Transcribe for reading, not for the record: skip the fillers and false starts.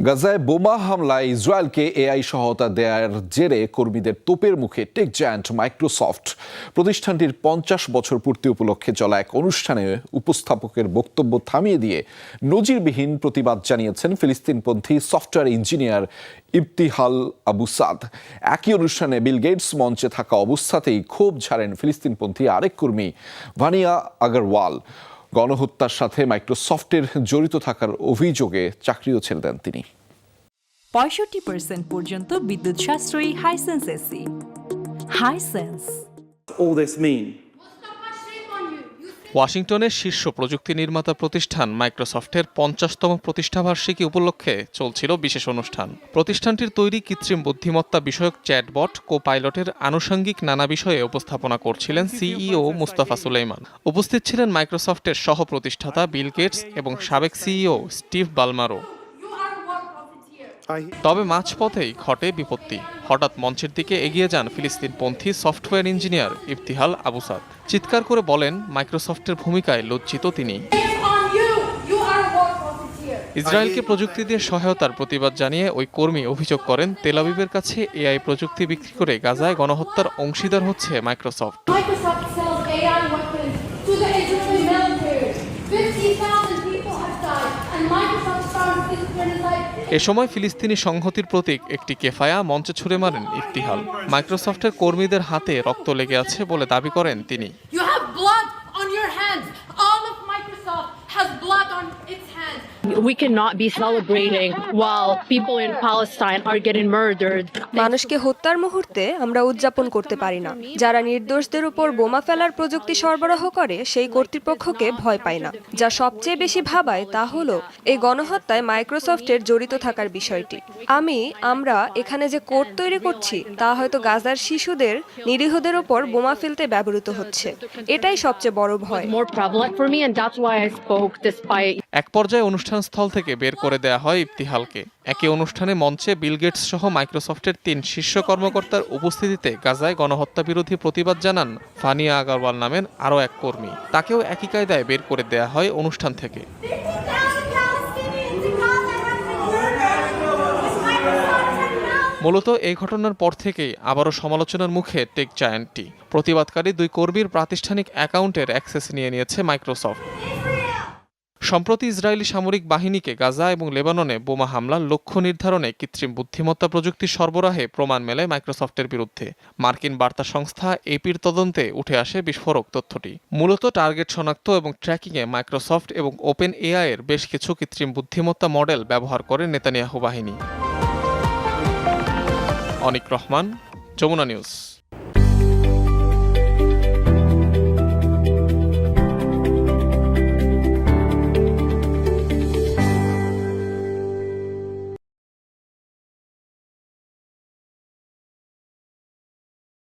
গাজায় বোমা হামলায় ইসরায়েলকে এআই সহায়তা দেওয়ার জেরে কর্মীদের তোপের মুখে টেক জায়ান্ট মাইক্রোসফট। প্রতিষ্ঠানটির 50 বছর পূর্তি উপলক্ষে চলা এক অনুষ্ঠানে উপস্থাপকের বক্তব্য থামিয়ে দিয়ে নজিরবিহীন প্রতিবাদ জানিয়েছেন ফিলিস্তিনপন্থী সফটওয়্যার ইঞ্জিনিয়ার ইবতিহাল আবু সাদ। একই অনুষ্ঠানে বিল গেটস মঞ্চে থাকা অবস্থাতেই ক্ষোভ ঝাড়েন ফিলিস্তিনপন্থী আরেক কর্মী ভানিয়া আগরওয়াল। গণহত্যার সাথে মাইক্রোসফটের জড়িত থাকার অভিযোগে চাকরিও ছেড়ে দেন তিনি। 65% পর্যন্ত বিদ্যুৎ সাশ্রয়ী Hisense AC. Hisense. All this mean? ওয়াশিংটনের শীর্ষ প্রযুক্তি নির্মাতা প্রতিষ্ঠান মাইক্রোসফটের 50তম প্রতিষ্ঠাবার্ষিকী উপলক্ষে চলছিল বিশেষ অনুষ্ঠান। প্রতিষ্ঠানটির তৈরি কৃত্রিম বুদ্ধিমত্তা বিষয়ক চ্যাটবট কো-পাইলটের আনুষঙ্গিক নানা বিষয়ে উপস্থাপনা করছিলেন সিইও মুস্তাফা সুলাইমান। উপস্থিত ছিলেন মাইক্রোসফটের সহ প্রতিষ্ঠাতা বিল গেটস এবং সাবেক সিইও স্টিভ বালমারও। তবে মাঝপথেই ঘটে বিপত্তি। হঠাৎ মঞ্চের দিকে এগিয়ে যান ফিলিস্তিনপন্থী সফটওয়্যার ইঞ্জিনিয়ার ইবতিহাল আবু সাদ। চিৎকার করে বলেন, মাইক্রোসফটের ভূমিকায় লজ্জিত তিনি। ইসরায়েলকে প্রযুক্তি দিয়ে সহায়তার প্রতিবাদ জানিয়ে ওই কর্মী অভিযোগ করেন, তেল আবিবের কাছে এআই প্রযুক্তি বিক্রি করে গাজায় গণহত্যার অংশীদার হচ্ছে মাইক্রোসফট। এ সময় ফিলিস্তিনি সংহতির প্রতীক একটি কেফায়া মঞ্চে ছুড়ে মারেন ইবতিহাল। মাইক্রোসফটের কর্মীদের হাতে রক্ত লেগে আছে বলে দাবি করেন তিনি। We cannot be celebrating while people in Palestine are getting murdered. মানুষকে হত্যার মুহূর্তে আমরা উদযাপন করতে পারি না। যারা নির্দোষদের উপর বোমা ফেলার প্রযুক্তি সরবরাহ করে সেই কর্তৃপক্ষকে ভয় পায় না। যা সবচেয়ে বেশি ভাবায় তা হলো এই গণহত্যায় মাইক্রোসফটের জড়িত থাকার বিষয়টি। আমরা এখানে যে কোড তৈরি করছি তা হয়তো গাজার শিশুদের, নিরীহদের উপর বোমা ফেলতে ব্যবহৃত হচ্ছে। এটাই সবচেয়ে বড় ভয়। এক পর্যায়ে অনুষ্ঠানস্থল থেকে বের করে দেয়া হয় ইবতিহালকে। একই অনুষ্ঠানে মঞ্চে বিল গেটস সহ মাইক্রোসফটের 3 শীর্ষ কর্মকর্তার উপস্থিতিতে গাজায় গণহত্যা বিরোধী প্রতিবাদ জানান ভানিয়া আগরওয়াল নামের আরও এক কর্মী। তাকেও একই কায়দায় বের করে দেয়া হয় অনুষ্ঠান থেকে। মূলত এই ঘটনার পর থেকেই আবারও সমালোচনার মুখে টেক জায়ান্টটি। প্রতিবাদকারী 2 কর্মীর প্রাতিষ্ঠানিক অ্যাকাউন্টের অ্যাক্সেস নিয়ে নিয়েছে মাইক্রোসফট। সম্প্রতি ইসরায়েলি সামরিক বাহিনীকে গাজা এবং লেবাননে বোমা হামলার লক্ষ্য নির্ধারণে কৃত্রিম বুদ্ধিমত্তা প্রযুক্তি সরবরাহে প্রমাণ মেলে মাইক্রোসফটের বিরুদ্ধে। মার্কিন বার্তা সংস্থা এপির তদন্তে উঠে আসে বিস্ফোরক তথ্যটি। মূলত টার্গেট শনাক্ত এবং ট্র্যাকিংয়ে মাইক্রোসফট এবং ওপেন এআই এর বেশ কিছু কৃত্রিম বুদ্ধিমত্তা মডেল ব্যবহার করে নেতানিয়াহু বাহিনী। অনিক রহমান, যমুনা নিউজ।